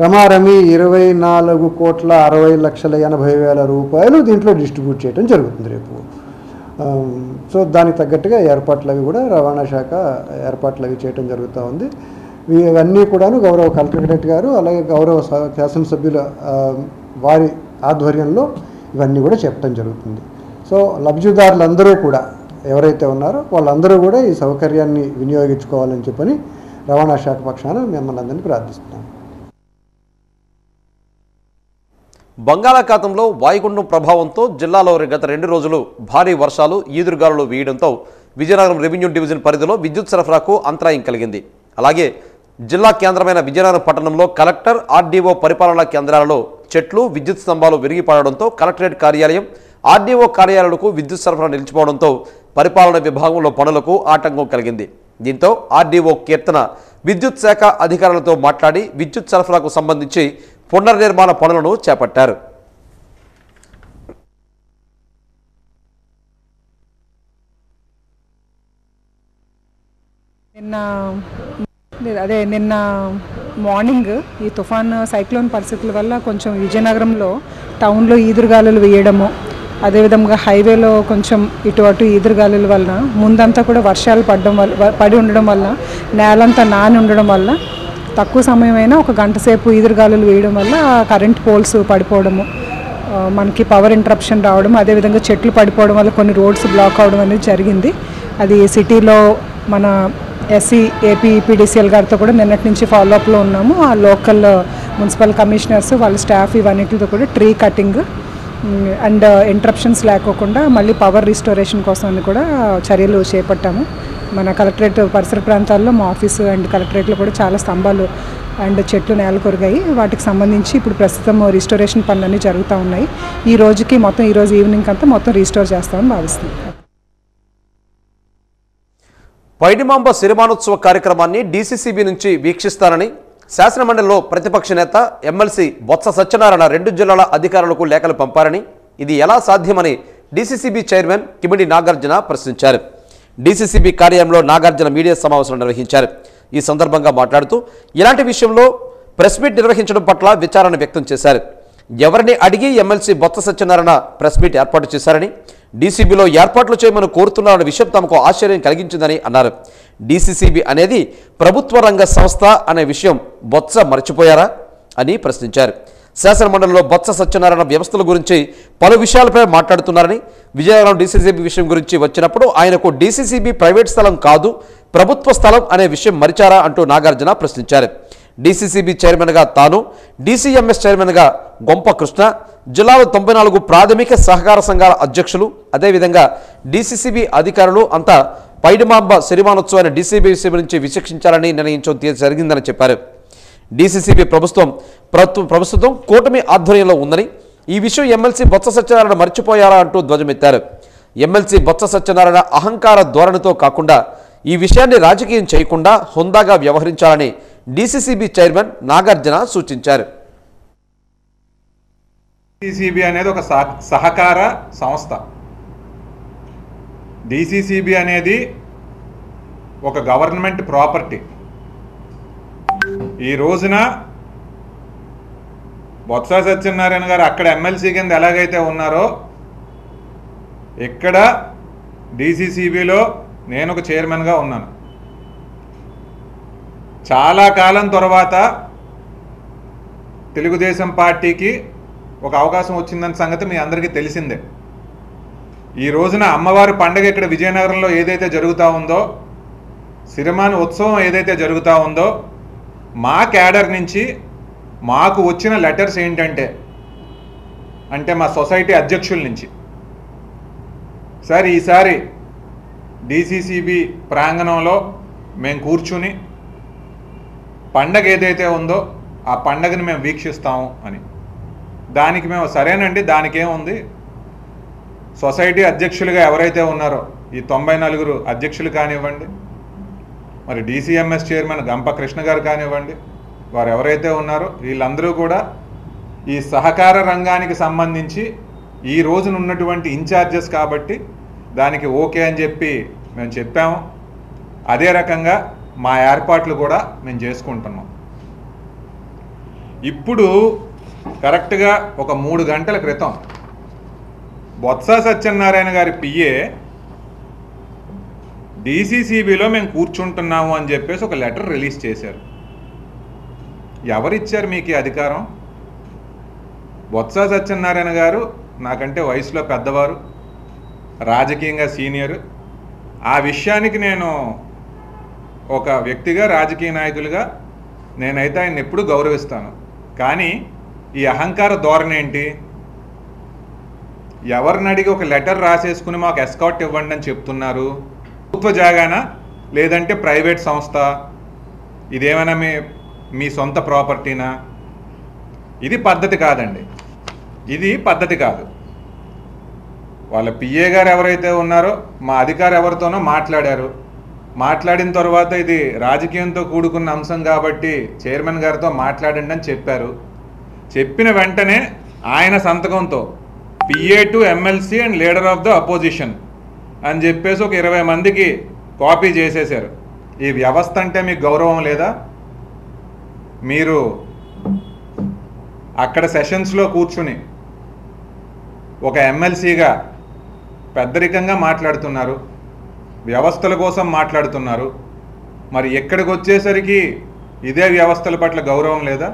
రమారమి 24,60,80,000 రూపాయలు దీంట్లో డిస్ట్రిబ్యూట్ చేయడం జరుగుతుంది రేపు. సో దానికి తగ్గట్టుగా ఏర్పాట్లు అవి కూడా రవాణా శాఖ ఏర్పాట్లు అవి చేయడం జరుగుతూ ఉంది. ఇవన్నీ కూడాను గౌరవ కలెక్టరేట్ గారు అలాగే గౌరవ శాసనసభ్యుల వారి ఆధ్వర్యంలో ఇవన్నీ కూడా చెప్పడం జరుగుతుంది. సో లబ్ధిదారులందరూ కూడా ఎవరైతే ఉన్నారో వాళ్ళందరూ కూడా ఈ సౌకర్యాన్ని వినియోగించుకోవాలని చెప్పని రవాణా శాఖ పక్షాన మిమ్మల్ని అందరినీ ప్రార్థిస్తున్నాం. బంగాళాఖాతంలో వాయుగుండం ప్రభావంతో జిల్లాలో గత 2 రోజులు భారీ వర్షాలు, ఈదురుగాలులు వీయడంతో విజయనగరం రెవెన్యూ డివిజన్ పరిధిలో విద్యుత్ సరఫరాకు అంతరాయం కలిగింది. అలాగే జిల్లా కేంద్రమైన విజయనగరం పట్టణంలో కలెక్టర్, ఆర్డీఓ పరిపాలనా కేంద్రాలలో చెట్లు, విద్యుత్ స్తంభాలు విరిగిపడడంతో కలెక్టరేట్ కార్యాలయం, ఆర్డీఓ కార్యాలయాలకు విద్యుత్ సరఫరా నిలిచిపోవడంతో పరిపాలనా విభాగంలో పనులకు ఆటంకం కలిగింది. దీంతో ఆర్డీఓ కీర్తన విద్యుత్ శాఖ అధికారులతో మాట్లాడి విద్యుత్ సరఫరాకు సంబంధించి పునర్నిర్మాణ పనులను చేపట్టారు. నిన్న మార్నింగ్ ఈ తుఫాన్ సైక్లోన్ పరిస్థితుల వల్ల కొంచెం విజయనగరంలో టౌన్లో ఈదురుగాలులు వేయడము, అదేవిధంగా హైవేలో కొంచెం ఇటు అటు ఈదురుగాలుల వలన ముందంతా కూడా వర్షాలు పడి ఉండడం వల్ల నేలంతా నాని ఉండడం వల్ల తక్కువ సమయమైనా ఒక గంట సేపు ఈదురుగాలులు వేయడం వల్ల కరెంట్ పోల్స్ పడిపోవడము, మనకి పవర్ ఇంటరప్షన్ రావడం, అదేవిధంగా చెట్లు పడిపోవడం వల్ల కొన్ని రోడ్స్ బ్లాక్ అవడం అనేది జరిగింది. అది సిటీలో మన ఎస్సీ ఏపీ పీడీసీఎల్ గారితో కూడా నిన్నటి నుంచి ఫాలోఅప్లో ఉన్నాము. ఆ లోకల్ మున్సిపల్ కమిషనర్స్ వాళ్ళ స్టాఫ్ ఇవన్నిటితో కూడా ట్రీ కటింగ్ అండ్ ఇంటరప్షన్స్ లేకోకుండా మళ్ళీ పవర్ రిస్టోరేషన్ కోసం కూడా చర్యలు చేపట్టాము. మన కలెక్టరేట్ పరిసర ప్రాంతాల్లో మా ఆఫీసు అండ్ కలెక్టరేట్లో కూడా చాలా స్తంభాలు అండ్ చెట్లు నేల కొరిగాయి. వాటికి సంబంధించి ఇప్పుడు ప్రస్తుతం రిస్టోరేషన్ పనులన్నీ జరుగుతూ ఉన్నాయి. ఈ రోజుకి మొత్తం ఈరోజు ఈవినింగ్ అంతా మొత్తం రిస్టోర్ చేస్తామని భావిస్తున్నాం. పైడిమాంబ సిరిమానోత్సవ కార్యక్రమాన్ని డీసీసీబీ నుంచి వీక్షిస్తానని శాసనమండలిలో ప్రతిపక్ష నేత ఎమ్మెల్సీ బొత్స సత్యనారాయణ 2 జిల్లాల అధికారులకు లేఖలు పంపారని, ఇది ఎలా సాధ్యమని డీసీసీబీ చైర్మన్ కిమిడి నాగార్జున ప్రశ్నించారు. డీసీసీబీ కార్యాలయంలో నాగార్జున మీడియా సమావేశం నిర్వహించారు. ఈ సందర్భంగా మాట్లాడుతూ ఇలాంటి విషయంలో ప్రెస్ మీట్ నిర్వహించడం పట్ల విచారణ వ్యక్తం చేశారు. ఎవరిని అడిగి MLC Botsa Satyanarayana press meet ఏర్పాటు చేశారని, డీసీబీలో ఏర్పాట్లు చేయమని కోరుతున్నారన్న విషయం తమకు ఆశ్చర్యం కలిగించిందని అన్నారు. డీసీసీబీ అనేది ప్రభుత్వ రంగ సంస్థ అనే విషయం బొత్స మర్చిపోయారా అని ప్రశ్నించారు. శాసనమండలిలో బొత్స సత్యనారాయణ వ్యవస్థల గురించి పలు విషయాలపై మాట్లాడుతున్నారని, విజయనగరం డీసీసీబీ విషయం గురించి వచ్చినప్పుడు ఆయనకు డీసీసీబీ ప్రైవేట్ స్థలం కాదు ప్రభుత్వ స్థలం అనే విషయం మరిచారా అంటూ నాగార్జున ప్రశ్నించారు. డీసీసీబీ చైర్మన్గా తాను, డీసీఎంఎస్ చైర్మన్గా గొంప కృష్ణ, జిల్లాలో 94 ప్రాథమిక సహకార సంఘాల అధ్యక్షులు, అదేవిధంగా డీసీసీబీ అధికారులు అంతా పైడిమాంబ సిరిమానోత్సవాన్ని డీసీబీ నుంచి విచక్షించాలని నిర్ణయించడం జరిగిందని చెప్పారు. డీసీసీబీ ప్రస్తుతం కూటమి ఆధ్వర్యంలో ఉందని, ఈ విషయం ఎమ్మెల్సీ బొత్స సత్యనారాయణ మర్చిపోయారా అంటూ ధ్వజమెత్తారు. ఎమ్మెల్సీ బొత్స సత్యనారాయణ అహంకార ధోరణితో కాకుండా ఈ విషయాన్ని రాజకీయం చేయకుండా హుందాగా వ్యవహరించాలని డీసీసీబీ చైర్మన్ నాగార్జున సూచించారు. డీసీసీబీ అనేది ఒక సహకార సంస్థ. డీసీసీబీ అనేది ఒక గవర్నమెంట్ ప్రాపర్టీ. ఈ రోజున బొత్స సత్యనారాయణ గారు అక్కడ ఎమ్మెల్సీ కింద ఎలాగైతే ఉన్నారో ఇక్కడ డీసీసీబీలో నేను ఒక చైర్మన్గా ఉన్నాను. చాలా కాలం తర్వాత తెలుగుదేశం పార్టీకి ఒక అవకాశం వచ్చిందన్న సంగతి మీ అందరికీ తెలిసిందే. ఈ రోజున అమ్మవారి పండగ ఇక్కడ విజయనగరంలో ఏదైతే జరుగుతూ ఉందో, సిరిమాన్ ఉత్సవం ఏదైతే జరుగుతూ ఉందో, మా క్యాడర్ నుంచి మాకు వచ్చిన లెటర్స్ ఏంటంటే మా సొసైటీ అధ్యక్షుల నుంచి, సార్ ఈసారి డీసీసీబీ ప్రాంగణంలో మేము కూర్చుని పండగ ఏదైతే ఉందో ఆ పండగని మేము వీక్షిస్తాము అని. దానికి మేము సరేనండి, దానికేముంది, సొసైటీ అధ్యక్షులుగా ఎవరైతే ఉన్నారో ఈ 94 అధ్యక్షులు కానివ్వండి, మరి డీసీఎంఎస్ చైర్మన్ గంప కృష్ణ గారు కానివ్వండి, వారు ఎవరైతే ఉన్నారో వీళ్ళందరూ కూడా ఈ సహకార రంగానికి సంబంధించి ఈ రోజున ఉన్నటువంటి ఇన్ఛార్జెస్ కాబట్టి దానికి ఓకే అని చెప్పి మేము చెప్పాము. అదే రకంగా మా ఏర్పాట్లు కూడా మేము చేసుకుంటున్నాం. ఇప్పుడు కరెక్ట్గా ఒక 3 గంటల క్రితం బొత్స సత్యనారాయణ గారి పిఏ డీసీసీబీలో మేము కూర్చుంటున్నాము అని చెప్పేసి ఒక లెటర్ రిలీజ్ చేశారు. ఎవరిచ్చారు మీకు ఈ అధికారం? బొత్స సత్యనారాయణ గారు నాకంటే వయసులో పెద్దవారు, రాజకీయంగా సీనియర్. ఆ విషయానికి నేను ఒక వ్యక్తిగా, రాజకీయ నాయకులుగా నేనైతే ఆయన ఎప్పుడు గౌరవిస్తాను. కానీ ఈ అహంకార ధోరణి ఏంటి? ఎవరిని అడిగి ఒక లెటర్ రాసేసుకుని మాకు ఎస్కాట్ ఇవ్వండి అని చెప్తున్నారు. ప్రభుత్వ జాగానా లేదంటే ప్రైవేట్ సంస్థ? ఇదేమైనా మీ సొంత ప్రాపర్టీనా? ఇది పద్ధతి కాదండి, ఇది పద్ధతి కాదు. వాళ్ళ పిఏ గారు ఎవరైతే ఉన్నారో మా అధికారి ఎవరితోనో మాట్లాడారు. మాట్లాడిన తర్వాత ఇది రాజకీయంతో కూడుకున్న అంశం కాబట్టి చైర్మన్ గారితో మాట్లాడండి అని చెప్పారు. చెప్పిన వెంటనే ఆయన సంతకంతో PA to MLC and leader of the opposition అని చెప్పేసి ఒక 20 మందికి కాపీ చేసేశారు. ఈ వ్యవస్థ అంటే మీకు గౌరవం లేదా? మీరు అక్కడ సెషన్స్లో కూర్చుని ఒక ఎమ్మెల్సీగా పెద్దరికంగా మాట్లాడుతున్నారు, వ్యవస్థల కోసం మాట్లాడుతున్నారు. మరి ఎక్కడికి వచ్చేసరికి ఇదే వ్యవస్థల పట్ల గౌరవం లేదా?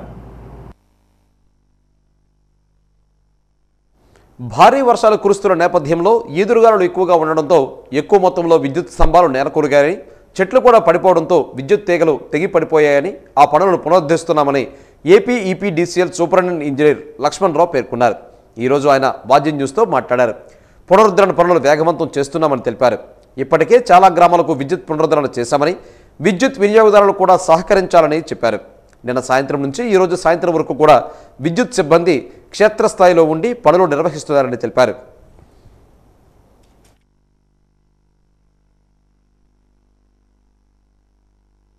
భారీ వర్షాలు కురుస్తున్న నేపథ్యంలో ఈదురుగాలులు ఎక్కువగా ఉండడంతో ఎక్కువ మొత్తంలో విద్యుత్ స్తంభాలు నేలకూరుగాయని, చెట్లు కూడా పడిపోవడంతో విద్యుత్ తీగలు తెగి పడిపోయాయని, ఆ పనులను పునరుద్ధరిస్తున్నామని AP EPDCL superintendent engineer Lakshman Rao పేర్కొన్నారు. ఈరోజు ఆయన వాద్యం న్యూస్తో మాట్లాడారు. పునరుద్ధరణ పనులను వేగవంతం చేస్తున్నామని తెలిపారు. ఇప్పటికే చాలా గ్రామాలకు విద్యుత్ పునరుద్ధరణ చేశామని, విద్యుత్ వినియోగదారులు కూడా సహకరించాలని చెప్పారు. నిన్న సాయంత్రం నుంచి ఈరోజు సాయంత్రం వరకు కూడా విద్యుత్ సిబ్బంది క్షేత్రస్థాయిలో ఉండి పనులు నిర్వహిస్తున్నారని తెలిపారు.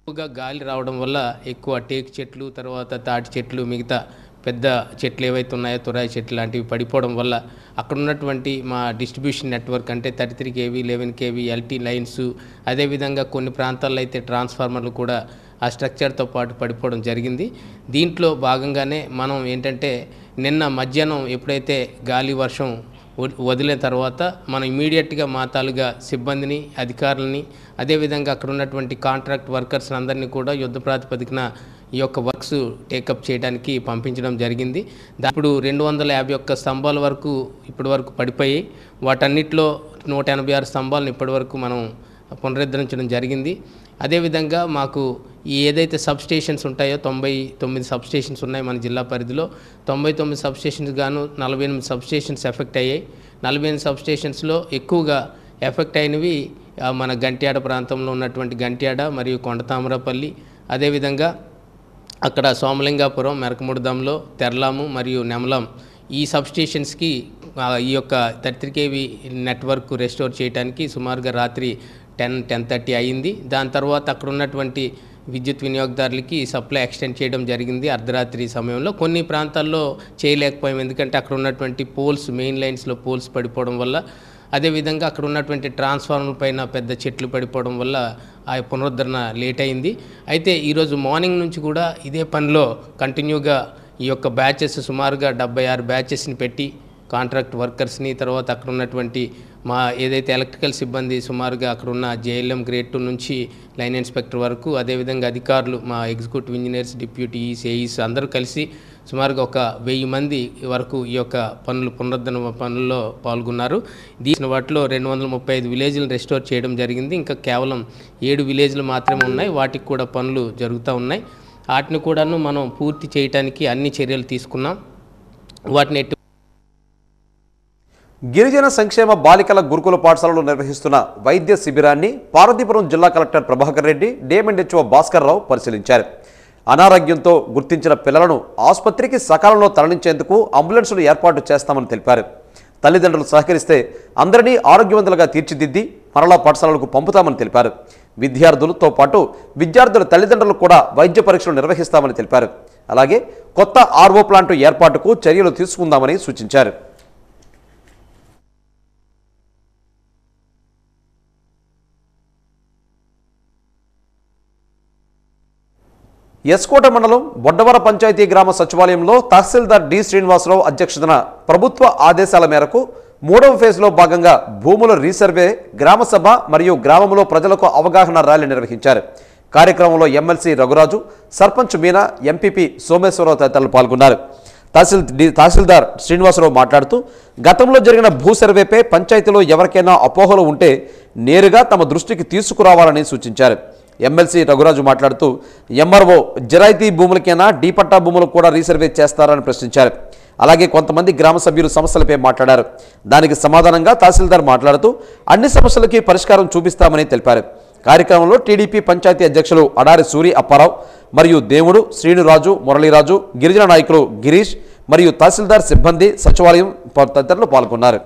ఎక్కువగా గాలి రావడం వల్ల ఎక్కువ టేక్ చెట్లు, తర్వాత తాటి చెట్లు, మిగతా పెద్ద చెట్లు ఏవైతే ఉన్నాయో తురాయి చెట్లు లాంటివి పడిపోవడం వల్ల అక్కడ ఉన్నటువంటి మా డిస్ట్రిబ్యూషన్ నెట్వర్క్ అంటే 33 kV 11 kV ఎల్టీ లైన్స్, అదేవిధంగా కొన్ని ప్రాంతాల్లో అయితే ట్రాన్స్ఫార్మర్లు కూడా ఆ స్ట్రక్చర్తో పాటు పడిపోవడం జరిగింది. దీంట్లో భాగంగానే మనం ఏంటంటే నిన్న మధ్యాహ్నం ఎప్పుడైతే గాలి వర్షం వదిలిన తర్వాత మనం ఇమీడియట్గా మా తాలూగా సిబ్బందిని, అధికారులని, అదేవిధంగా అక్కడ ఉన్నటువంటి కాంట్రాక్ట్ వర్కర్స్ అందరినీ కూడా యుద్ధ ప్రాతిపదికన ఈ యొక్క వర్క్స్ టేకప్ చేయడానికి పంపించడం జరిగింది. ఇప్పుడు 251 స్తంభాల వరకు ఇప్పటి వరకు పడిపోయి వాటన్నిటిలో 186 స్తంభాలను ఇప్పటి వరకు మనం పునరుద్ధరించడం జరిగింది. అదేవిధంగా మాకు ఈ ఏదైతే సబ్ స్టేషన్స్ ఉంటాయో 99 సబ్ స్టేషన్స్ ఉన్నాయి మన జిల్లా పరిధిలో. 99 సబ్ స్టేషన్స్ గాను 48 సబ్ స్టేషన్స్ ఎఫెక్ట్ అయ్యాయి. 48 సబ్ స్టేషన్స్లో ఎక్కువగా ఎఫెక్ట్ అయినవి మన గంట్యాడ ప్రాంతంలో ఉన్నటువంటి గంట్యాడ మరియు కొండతామరపల్లి, అదేవిధంగా అక్కడ సోమలింగాపురం, మెరకముడిదంలో, తెర్లాము మరియు నెమలం ఈ సబ్ స్టేషన్స్కి ఈ యొక్క 33 kV నెట్వర్క్ రెస్టోర్ చేయడానికి సుమారుగా రాత్రి 10-10:30 అయింది. దాని తర్వాత అక్కడ ఉన్నటువంటి విద్యుత్ వినియోగదారులకి సప్లై ఎక్స్టెండ్ చేయడం జరిగింది అర్ధరాత్రి సమయంలో. కొన్ని ప్రాంతాల్లో చేయలేకపోయాం, ఎందుకంటే అక్కడ ఉన్నటువంటి పోల్స్, మెయిన్ లైన్స్లో పోల్స్ పడిపోవడం వల్ల, అదేవిధంగా అక్కడ ఉన్నటువంటి ట్రాన్స్ఫార్మర్ పైన పెద్ద చెట్లు పడిపోవడం వల్ల ఆ పునరుద్ధరణ లేట్ అయింది. అయితే ఈరోజు మార్నింగ్ నుంచి కూడా ఇదే పనిలో కంటిన్యూగా ఈ యొక్క బ్యాచెస్ సుమారుగా 76 బ్యాచెస్ని పెట్టి కాంట్రాక్ట్ వర్కర్స్ని, తర్వాత అక్కడ ఉన్నటువంటి మా ఏదైతే ఎలక్ట్రికల్ సిబ్బంది సుమారుగా అక్కడ ఉన్న JLM గ్రేడ్ 2 నుంచి లైన్ ఇన్స్పెక్టర్ వరకు, అదేవిధంగా అధికారులు మా ఎగ్జిక్యూటివ్ ఇంజనీర్స్, డిప్యూటీ ఏఈస్ అందరూ కలిసి సుమారుగా ఒక 1000 మంది వరకు ఈ యొక్క పునరుద్ధరణ పనుల్లో పాల్గొన్నారు. దీని వాటిలో 235 విలేజ్లను రెస్టోర్ చేయడం జరిగింది. ఇంకా కేవలం 7 విలేజ్లు మాత్రమే ఉన్నాయి, వాటికి కూడా పనులు జరుగుతూ ఉన్నాయి. వాటిని కూడాను మనం పూర్తి చేయడానికి అన్ని చర్యలు తీసుకున్నాం. వాటిని గిరిజన సంక్షేమ బాలికల గురుకుల పాఠశాలలో నిర్వహిస్తున్న వైద్య శిబిరాన్ని పార్వతీపురం జిల్లా కలెక్టర్ ప్రభాకర్ రెడ్డి, డిఎంఎన్హెచ్ఓ భాస్కర్ రావు పరిశీలించారు. అనారోగ్యంతో గుర్తించిన పిల్లలను ఆసుపత్రికి సకాలంలో తరలించేందుకు అంబులెన్సులు ఏర్పాటు చేస్తామని తెలిపారు. తల్లిదండ్రులు సహకరిస్తే అందరినీ ఆరోగ్యవంతులుగా తీర్చిదిద్ది మరలా పాఠశాలలకు పంపుతామని తెలిపారు. విద్యార్థులతో పాటు విద్యార్థుల తల్లిదండ్రులు కూడా వైద్య పరీక్షలు నిర్వహిస్తామని తెలిపారు. అలాగే కొత్త ఆర్ఓ ప్లాంటు ఏర్పాటుకు చర్యలు తీసుకుందామని సూచించారు. ఎస్కోట మండలం బొడ్డవర పంచాయతీ గ్రామ సచివాలయంలో తహసీల్దార్ డి శ్రీనివాసరావు అధ్యక్షతన ప్రభుత్వ ఆదేశాల మేరకు 3వ ఫేజ్లో భాగంగా భూముల రీసర్వే, గ్రామ సభ మరియు గ్రామంలో ప్రజలకు అవగాహన ర్యాలీ నిర్వహించారు. కార్యక్రమంలో ఎమ్మెల్సీ రఘురాజు, సర్పంచ్ మీనా, ఎంపీపీ సోమేశ్వరరావు తదితరులు పాల్గొన్నారు. తహసీల్దార్ శ్రీనివాసరావు మాట్లాడుతూ గతంలో జరిగిన భూ సర్వేపై పంచాయతీలో ఎవరికైనా అపోహలు ఉంటే నేరుగా తమ దృష్టికి తీసుకురావాలని సూచించారు. ఎమ్మెల్సీ రఘురాజు మాట్లాడుతూ ఎంఆర్ఓ జిరాయితీ భూములకైనా డీపట్టా భూములకు కూడా రీసర్వే చేస్తారని ప్రశ్నించారు. అలాగే కొంతమంది గ్రామ సభ్యులు సమస్యలపై మాట్లాడారు. దానికి సమాధానంగా తహసీల్దార్ మాట్లాడుతూ అన్ని సమస్యలకి పరిష్కారం చూపిస్తామని తెలిపారు. కార్యక్రమంలో టీడీపీ పంచాయతీ అధ్యక్షులు అడారి సూరి అప్పారావు మరియు దేవుడు, శ్రీనురాజు, మురళీరాజు, గిరిజన నాయకులు గిరీష్ మరియు తహసీల్దార్ సిబ్బంది, సచివాలయం తదితరులు పాల్గొన్నారు.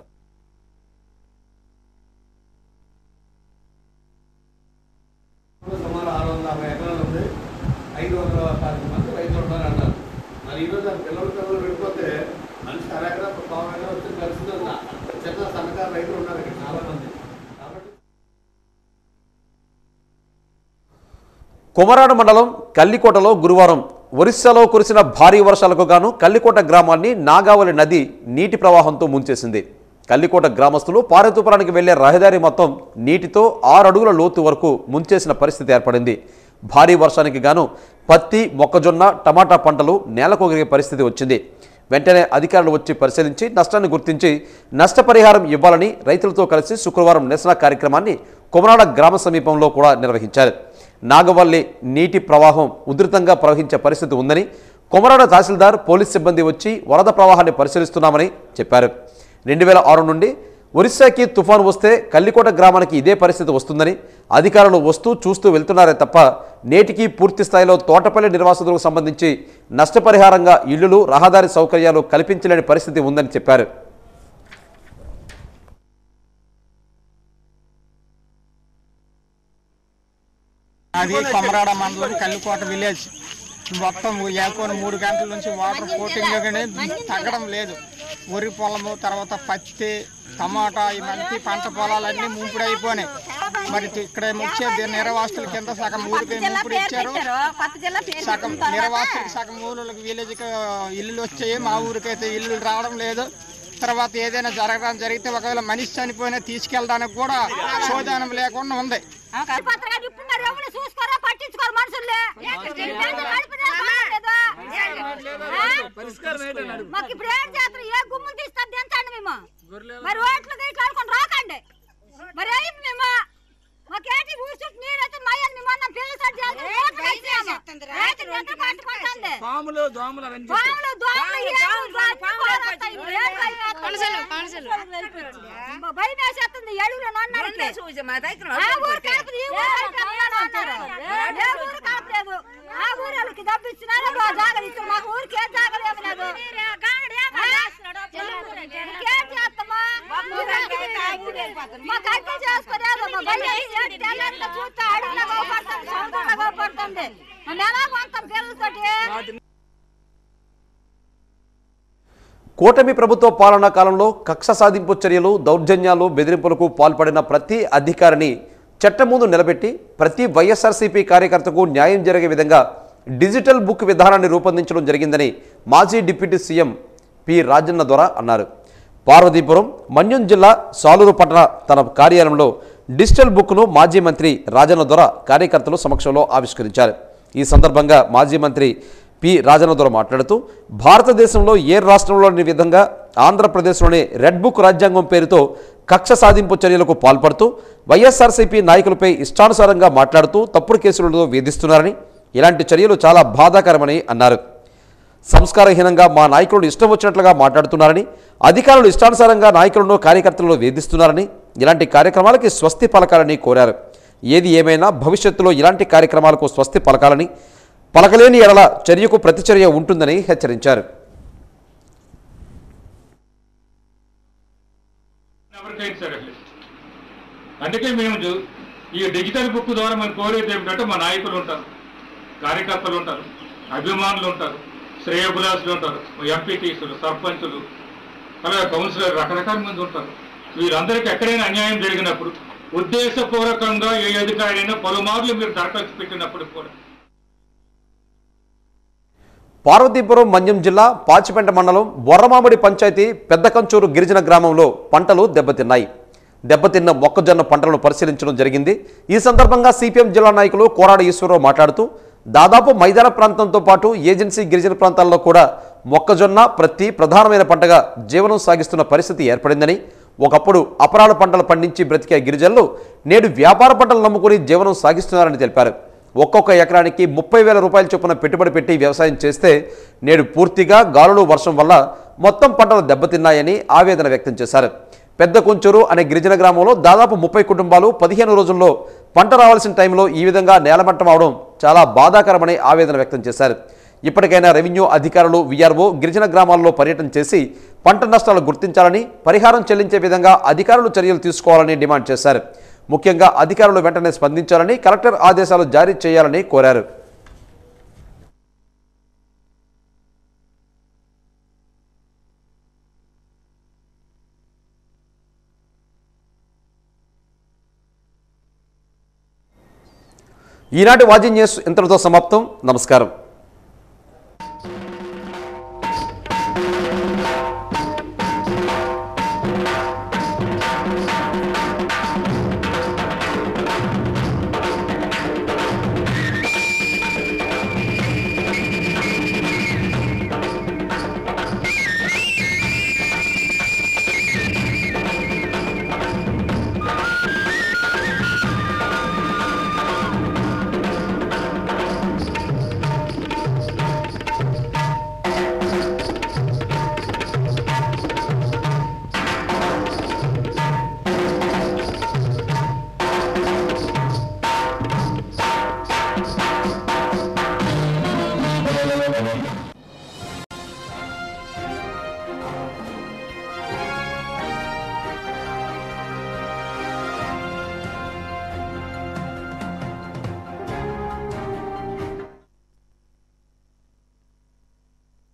కొమరాడ మండలం కల్లికోటలో గురువారం ఒరిస్సాలో కురిసిన భారీ వర్షాలకు గాను కల్లికోట గ్రామాన్ని నాగావళి నది నీటి ప్రవాహంతో ముంచేసింది. కల్లికోట గ్రామస్తులు పారెతుపురానికి వెళ్లే రహదారి మొత్తం నీటితో 6 అడుగుల లోతు వరకు ముంచేసిన పరిస్థితి ఏర్పడింది. భారీ వర్షానికి గాను పత్తి, మొక్కజొన్న, టమాటా పంటలు నేలకొగిరే పరిస్థితి వచ్చింది. వెంటనే అధికారులు వచ్చి పరిశీలించి నష్టాన్ని గుర్తించి నష్టపరిహారం ఇవ్వాలని రైతులతో కలిసి శుక్రవారం నిరసన కార్యక్రమాన్ని కొమరాడ గ్రామ సమీపంలో కూడా నిర్వహించారు. నాగవల్లి నీటి ప్రవాహం ఉధృతంగా ప్రవహించే పరిస్థితి ఉందని, కొమరాడ తహసీల్దార్, పోలీస్ సిబ్బంది వచ్చి వరద ప్రవాహాన్ని పరిశీలిస్తున్నామని చెప్పారు. 2006 నుండి ఒరిస్సాకి తుఫాను వస్తే కల్లికోట గ్రామానికి ఇదే పరిస్థితి వస్తుందని, అధికారులు వస్తూ చూస్తూ వెళ్తున్నారే తప్ప నేటికి పూర్తి స్థాయిలో తోటపల్లి నిర్వాసితులకు సంబంధించి నష్టపరిహారంగా ఇళ్లు, రహదారి సౌకర్యాలు కల్పించలేని పరిస్థితి ఉందని చెప్పారు. అది కొమరాడ మండలం కల్లికోట విలేజ్. మొత్తం ఏకోని 3 గంటల నుంచి వాటర్ పోటింగ్ తగ్గడం లేదు. వరి పొలము, తర్వాత పత్తి, టమాటా ఈ మంచి పంట పొలాలన్నీ ముంపుడు అయిపోయినాయి. మరి ఇక్కడ ముఖ్య నిర్వాస్తుల కింద సగం ఊరికి ముంపుడు ఇచ్చారు, సగం నిర్వాస్తులకు సగం ఊళ్ళకి విలేజ్కి ఇల్లులు వచ్చాయి. మా ఊరికైతే ఇల్లు రావడం లేదు. తర్వాత ఏదైనా జరిగితే ఒకవేళ మనిషి చనిపోయినా తీసుకెళ్ళడానికి కూడా శోధనం లేకుండా ఉంది. కూటమి ప్రభుత్వ పాలనా కాలంలో కక్ష సాధింపు చర్యలు, దౌర్జన్యాలు, బెదిరింపులకు పాల్పడిన ప్రతి అధికారిని చట్టం ముందు నిలబెట్టి ప్రతి వైఎస్ఆర్సీపీ కార్యకర్తకు న్యాయం జరిగే విధంగా డిజిటల్ బుక్ విధానాన్ని రూపొందించడం జరిగిందని మాజీ డిప్యూటీ సీఎం పి రాజన్న దొర అన్నారు. పార్వతీపురం మన్యం జిల్లా సాలూరు పట్టణ తన కార్యాలయంలో డిజిటల్ బుక్ను మాజీ మంత్రి రాజన్న దొర కార్యకర్తల సమక్షంలో ఆవిష్కరించారు. ఈ సందర్భంగా మాజీ మంత్రి పి రాజన్న దొర మాట్లాడుతూ భారతదేశంలో ఏ రాష్ట్రంలోని విధంగా ఆంధ్రప్రదేశ్లోని రెడ్ బుక్ రాజ్యాంగం పేరుతో కక్ష సాధింపు చర్యలకు పాల్పడుతూ వైఎస్ఆర్సీపీ నాయకులపై ఇష్టానుసారంగా మాట్లాడుతూ తప్పుడు కేసులతో వేధిస్తున్నారని, ఇలాంటి చర్యలు చాలా బాధాకరమని అన్నారు. సంస్కారహీనంగా మా నాయకులను ఇష్టం వచ్చినట్లుగా మాట్లాడుతున్నారని, అధికారులు ఇష్టానుసారంగా నాయకులను కార్యకర్తలను వేధిస్తున్నారని, ఇలాంటి కార్యక్రమాలకి స్వస్తి పలకాలని కోరారు. ఏది ఏమైనా భవిష్యత్తులో ఇలాంటి కార్యక్రమాలకు స్వస్తి పలకాలని, పలకలేని ఎడల చర్యకు ప్రతిచర్య ఉంటుందని హెచ్చరించారు. అందుకే మేము ఈ డిజిటల్ బుక్ ద్వారా మనం కోరేది ఏమిటంటే మా నాయకులు ఉంటారు, కార్యకర్తలు ఉంటారు, అభిమానులు ఉంటారు, శ్రేయోభిలాషులు ఉంటారు, ఎంపీటీసులు, సర్పంచులు, అలాగే కౌన్సిలర్, రకరకాల మంది ఉంటారు. వీరందరికీ ఎక్కడైనా అన్యాయం జరిగినప్పుడు ఉద్దేశపూర్వకంగా ఏ అధికారైనా పలుమార్లు మీరు దరఖాస్తు పెట్టినప్పుడు కూడా. పార్వతీపురం మన్యం జిల్లా పాచిపెంట మండలం బొర్రమామిడి పంచాయతీ పెద్దకంచూరు గిరిజన గ్రామంలో పంటలు దెబ్బతిన్నాయి. దెబ్బతిన్న మొక్కజొన్న పంటలను పరిశీలించడం జరిగింది. ఈ సందర్భంగా సిపిఎం జిల్లా నాయకులు కోరాడ ఈశ్వరరావు మాట్లాడుతూ దాదాపు మైదాన ప్రాంతంతో పాటు ఏజెన్సీ గిరిజన ప్రాంతాల్లో కూడా మొక్కజొన్న ప్రతి ప్రధానమైన పంటగా జీవనం సాగిస్తున్న పరిస్థితి ఏర్పడిందని, ఒకప్పుడు అపరాల పంటలు పండించి బ్రతికే గిరిజనులు నేడు వ్యాపార పంటలు నమ్ముకుని జీవనం సాగిస్తున్నారని తెలిపారు. ఒక్కొక్క ఎకరానికి 30,000 రూపాయల చొప్పున పెట్టుబడి పెట్టి వ్యవసాయం చేస్తే నేడు పూర్తిగా గాలులు వర్షం వల్ల మొత్తం పంటలు దెబ్బతిన్నాయని ఆవేదన వ్యక్తం చేశారు. పెద్ద కొంచూరు అనే గిరిజన గ్రామంలో దాదాపు 30 కుటుంబాలు 15 రోజుల్లో పంట రావాల్సిన టైంలో ఈ విధంగా నేలమట్టం అవడం చాలా బాధాకరమని ఆవేదన వ్యక్తం చేశారు. ఇప్పటికైనా రెవెన్యూ అధికారులు, వీఆర్ఓ గిరిజన గ్రామాల్లో పర్యటన చేసి పంట నష్టాలు గుర్తించాలని, పరిహారం చెల్లించే విధంగా అధికారులు చర్యలు తీసుకోవాలని డిమాండ్ చేశారు. ముఖ్యంగా అధికారులు వెంటనే స్పందించాలని, కలెక్టర్ ఆదేశాలు జారీ చేయాలని కోరారు. ఈనాటి వాజీ న్యూస్ ఇంతటితో సమాప్తం. నమస్కారం.